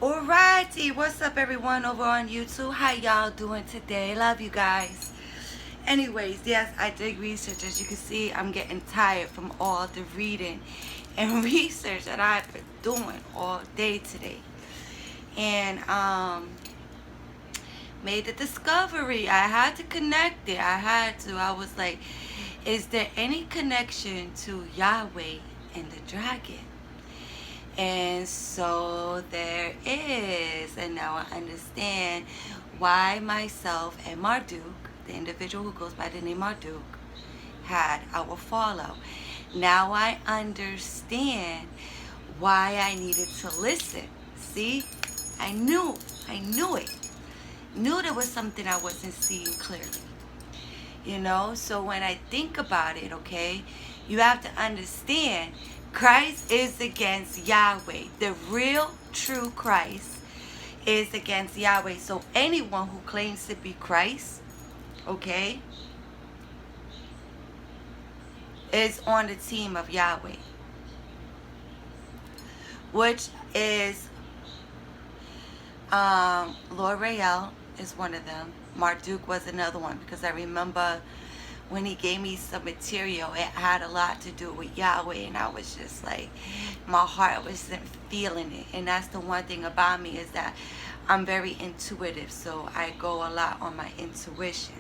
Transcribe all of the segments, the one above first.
Alrighty, what's up everyone over on YouTube? How y'all doing today? Love you guys. Anyways, yes, I did research. As you can see, I'm getting tired from all the reading and research that I've been doing all day today. And made the discovery. I had to connect it. I was like, is there any connection to Yahweh and the dragon? And so there is, and now I understand why myself and Marduk, the individual who goes by the name Marduk, had our fallout. Now I understand why I needed to listen. See, I knew it. Knew there was something I wasn't seeing clearly. So when I think about it, okay, you have to understand Christ is against Yahweh. The real, true Christ is against Yahweh. So anyone who claims to be Christ, okay, is on the team of Yahweh, which is Lord Rael is one of them. Marduk was another one, because I remember when he gave me some material, it had a lot to do with Yahweh, and I was just like, my heart wasn't feeling it. And that's the one thing about me, is that I'm very intuitive, so I go a lot on my intuition.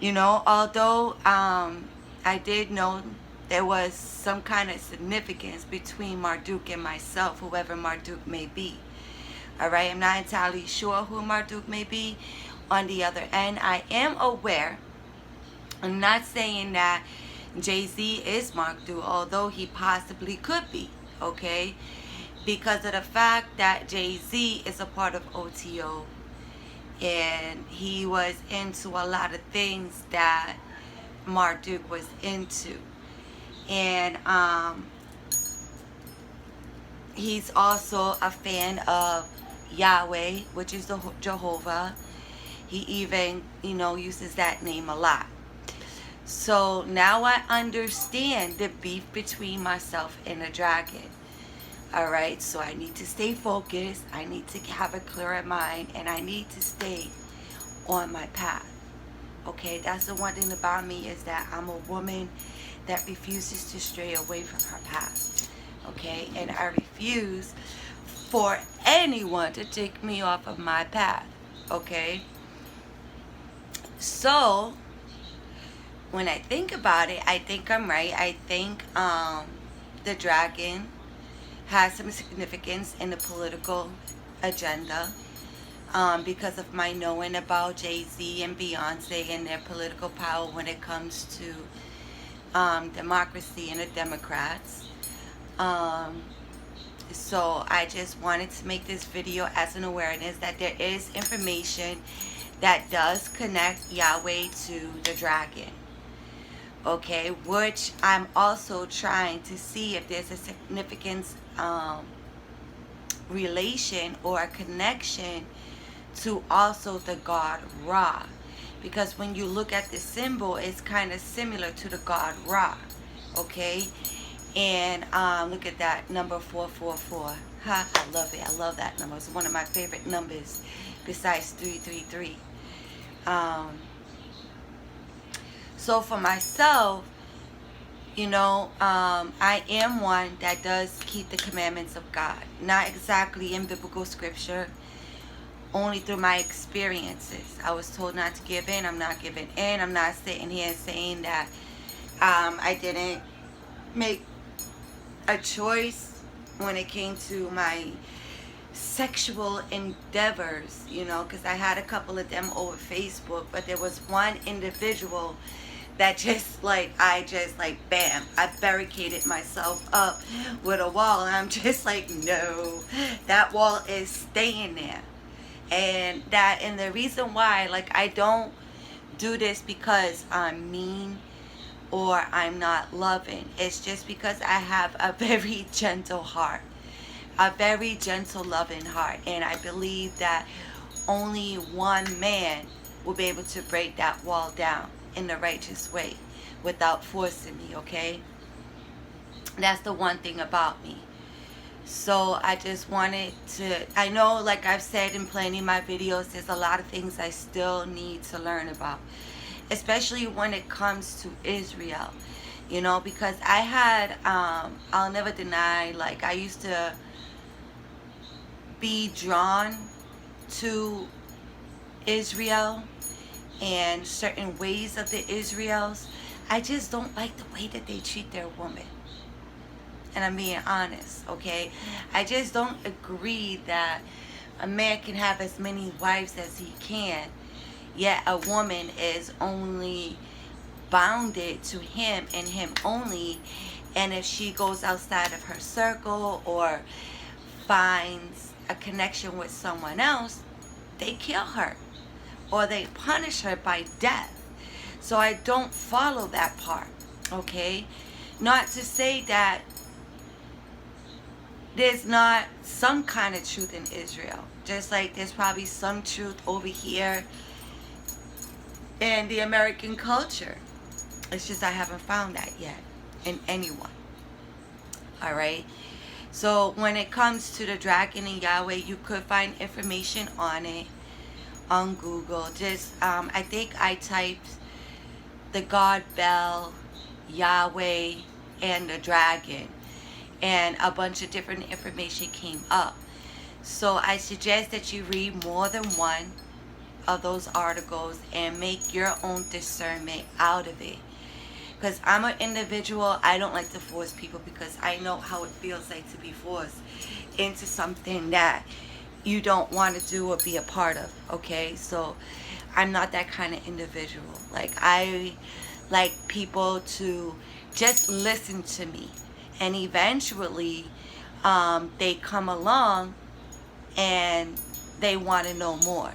Although I did know there was some kind of significance between Marduk and myself, whoever Marduk may be. Alright, I'm not entirely sure who Marduk may be. On the other end, I am aware. I'm not saying that Jay-Z is Marduk, although he possibly could be, okay? Because of the fact that Jay-Z is a part of OTO, and he was into a lot of things that Marduk was into. And he's also a fan of Yahweh, which is the Jehovah. He even, uses that name a lot. So now I understand the beef between myself and the dragon. Alright, so I need to stay focused. I need to have a clearer mind, and I need to stay on my path. Okay, that's the one thing about me, is that I'm a woman that refuses to stray away from her path. Okay, and I refuse for anyone to take me off of my path. Okay, so when I think about it, I think I'm right. I think the dragon has some significance in the political agenda, because of my knowing about Jay-Z and Beyonce and their political power when it comes to democracy and the Democrats. So I just wanted to make this video as an awareness that there is information that does connect Yahweh to the dragon. Okay, which I'm also trying to see if there's a significance relation or a connection to also the god Ra. Because when you look at the symbol, it's kind of similar to the god Ra. Okay, and look at that number 444. Ha, I love it. I love that number. It's one of my favorite numbers besides 333. So for myself, I am one that does keep the commandments of God. Not exactly in biblical scripture, only through my experiences. I was told not to give in. I'm not giving in. I'm not sitting here saying that I didn't make a choice when it came to my sexual endeavors, because I had a couple of them over Facebook, but there was one individual that bam, I barricaded myself up with a wall, and I'm just like, no, that wall is staying there. And the reason why, I don't do this because I'm mean or I'm not loving. It's just because I have a very gentle heart, a very gentle, loving heart, and I believe that only one man will be able to break that wall down in the righteous way without forcing me. Okay, that's the one thing about me. So I just wanted to, I know, like I've said in plenty of my videos, there's a lot of things I still need to learn about, especially when it comes to Israel, you know, because I had, I'll never deny, like I used to be drawn to Israel and certain ways of the Israels. I just don't like the way that they treat their woman. And I'm being honest, okay? I just don't agree that a man can have as many wives as he can, yet a woman is only bounded to him and him only. And if she goes outside of her circle or finds a connection with someone else, they kill her or they punish her by death. So I don't follow that part, okay? Not to say that there's not some kind of truth in Israel. Just like there's probably some truth over here in the American culture. It's just I haven't found that yet in anyone. Alright? So when it comes to the dragon and Yahweh, you could find information on it on Google. Just, I think I typed the God Bell, Yahweh, and the dragon, and a bunch of different information came up. So I suggest that you read more than one of those articles and make your own discernment out of it. Because I'm an individual, I don't like to force people because I know how it feels like to be forced into something that you don't want to do or be a part of, okay? So I'm not that kind of individual. Like, I like people to just listen to me, and eventually they come along and they want to know more.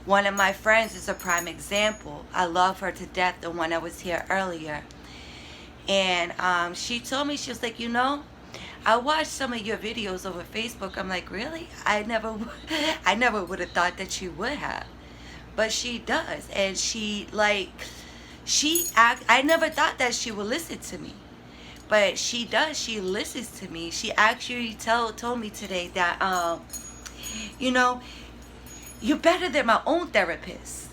One of my friends is a prime example. I love her to death, the one that was here earlier. And she told me, she was like, you know, I watched some of your videos over Facebook. I'm like, really? I never would have thought that she would have. But she does. And I never thought that she would listen to me. But she does. She listens to me. She actually told me today that, you know, you're better than my own therapist.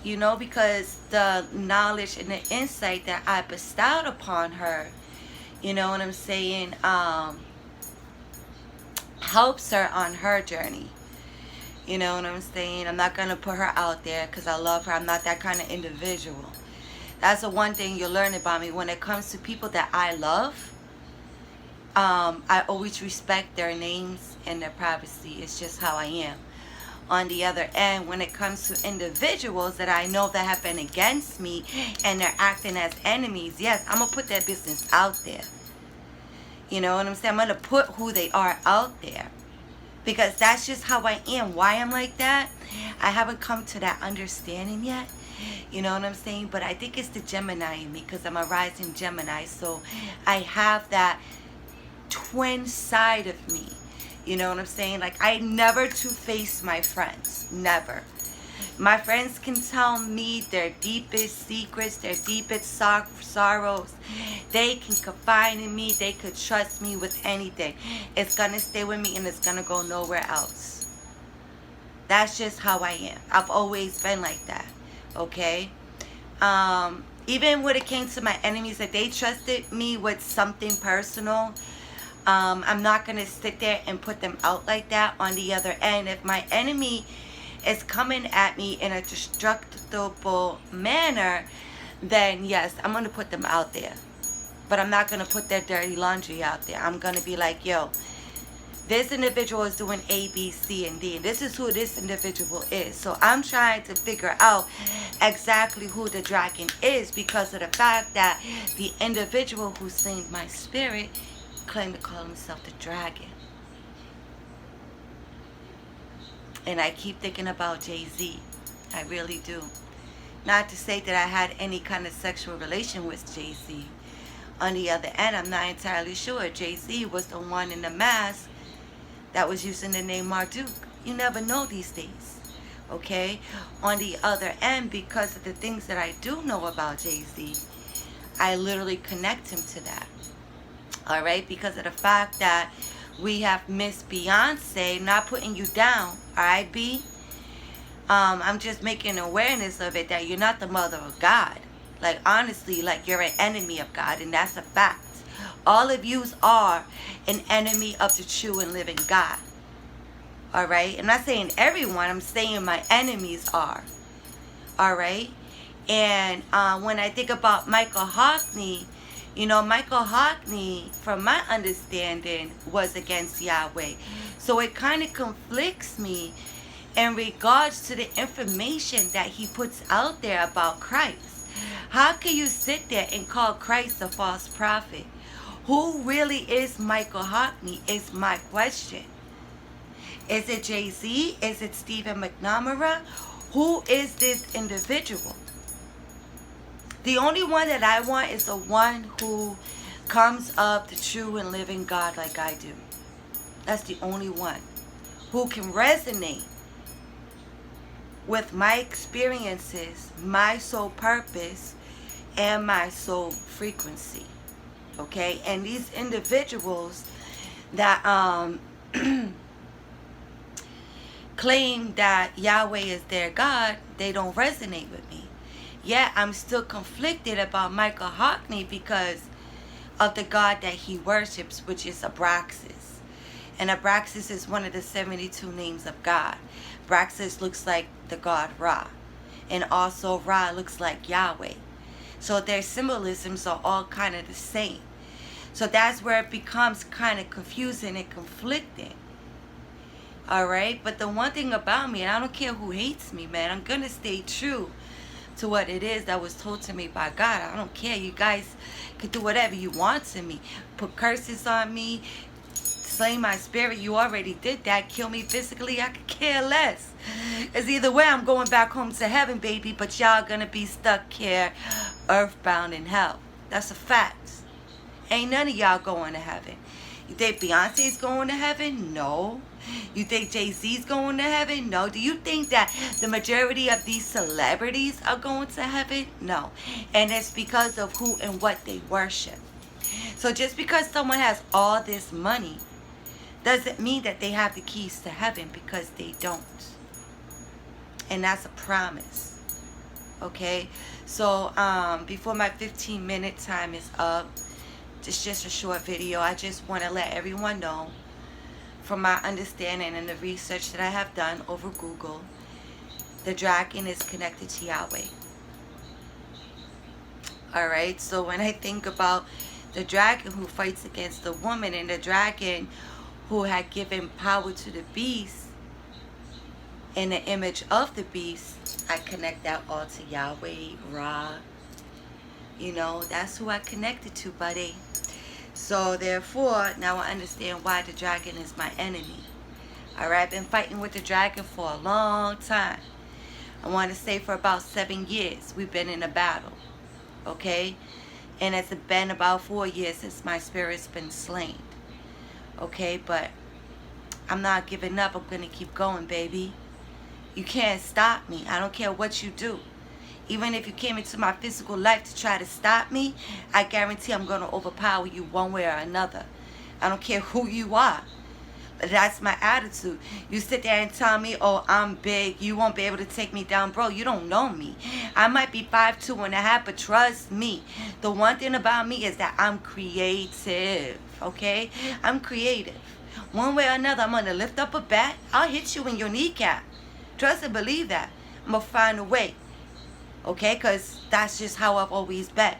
You know, because the knowledge and the insight that I bestowed upon her, you know what I'm saying, helps her on her journey. You know what I'm saying? I'm not going to put her out there because I love her. I'm not that kind of individual. That's the one thing you'll learn about me. When it comes to people that I love, I always respect their names and their privacy. It's just how I am. On the other end, when it comes to individuals that I know that have been against me and they're acting as enemies, yes, I'm going to put their business out there. You know what I'm saying? I'm going to put who they are out there. Because that's just how I am. Why I'm like that, I haven't come to that understanding yet. You know what I'm saying? But I think it's the Gemini in me because I'm a rising Gemini. So I have that twin side of me. You know what I'm saying? Like, I never two-face my friends. Never. My friends can tell me their deepest secrets, their deepest sorrows. They can confide in me. They could trust me with anything. It's going to stay with me and it's going to go nowhere else. That's just how I am. I've always been like that. Okay? Even when it came to my enemies, if they trusted me with something personal, I'm not going to sit there and put them out like that. On the other end, if my enemy is coming at me in a destructible manner, then yes, I'm going to put them out there. But I'm not going to put their dirty laundry out there. I'm going to be like, yo, this individual is doing A, B, C, and D. And this is who this individual is. So I'm trying to figure out exactly who the dragon is because of the fact that the individual who slain my spirit claim to call himself the dragon. And I keep thinking about Jay-Z. I really do. Not to say that I had any kind of sexual relation with Jay-Z. On the other end, I'm not entirely sure. Jay-Z was the one in the mask that was using the name Marduk. You never know these days. Okay? On the other end, because of the things that I do know about Jay-Z, I literally connect him to that. Alright, because of the fact that We have Miss Beyonce. Not putting you down, alright, B? I'm just making awareness of it, that you're not the mother of God. Like, honestly, like, you're an enemy of God, and that's a fact. All of yous are an enemy of the true and living God. Alright? I'm not saying everyone, I'm saying my enemies are. Alright? And when I think about Michael Hockney, you know, Michael Hockney, from my understanding, was against Yahweh. So it kind of conflicts me in regards to the information that he puts out there about Christ. How can you sit there and call Christ a false prophet? Who really is Michael Hockney is my question. Is it Jay-Z? Is it Stephen McNamara? Who is this individual? The only one that I want is the one who comes of the true and living God like I do. That's the only one who can resonate with my experiences, my soul purpose, and my soul frequency. Okay? And these individuals that claim that Yahweh is their God, they don't resonate with me. Yet I'm still conflicted about Michael Hockney because of the God that he worships, which is Abraxas. And Abraxas is one of the 72 names of God. Abraxas looks like the god Ra. And also Ra looks like Yahweh. So their symbolisms are all kind of the same. So that's where it becomes kind of confusing and conflicting. Alright? But the one thing about me, and I don't care who hates me, man, I'm going to stay true to what it is that was told to me by God. I don't care. You guys can do whatever you want to me. Put curses on me. Slay my spirit. You already did that. Kill me physically. I could care less. Because either way, I'm going back home to heaven, baby. But y'all going to be stuck here, earthbound in hell. That's a fact. Ain't none of y'all going to heaven. You think Beyonce's going to heaven? No. You think Jay-Z's going to heaven? No. Do you think that the majority of these celebrities are going to heaven? No. And it's because of who and what they worship. So just because someone has all this money doesn't mean that they have the keys to heaven, because they don't. And that's a promise. Okay? So before my 15-minute time is up, it's just a short video. I just want to let everyone know, from my understanding and the research that I have done over Google, the dragon is connected to Yahweh. Alright, so when I think about the dragon who fights against the woman, and the dragon who had given power to the beast in the image of the beast, I connect that all to Yahweh, Ra. You know, that's who I connected to, buddy. So therefore, now I understand why the dragon is my enemy. Alright, I've been fighting with the dragon for a long time. I want to say for about 7 years we've been in a battle. Okay? And it's been about 4 years since my spirit's been slain. Okay, but I'm not giving up. I'm going to keep going, baby. You can't stop me. I don't care what you do. Even if you came into my physical life to try to stop me, I guarantee I'm going to overpower you one way or another. I don't care who you are. That's my attitude. You sit there and tell me, oh, I'm big, you won't be able to take me down. Bro, you don't know me. I might be 5'2.5", but trust me, the one thing about me is that I'm creative. Okay? I'm creative. One way or another, I'm going to lift up a bat. I'll hit you in your kneecap. Trust and believe that. I'm going to find a way. Okay, because that's just how I've always been.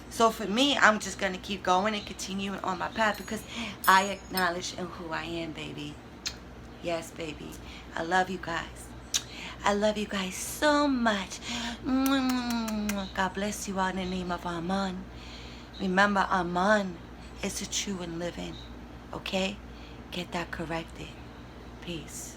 So for me, I'm just going to keep going and continuing on my path, because I acknowledge in who I am, baby. Yes, baby. I love you guys. I love you guys so much. God bless you all in the name of Amen. Remember, Amen is the true and living. Okay? Get that corrected. Peace.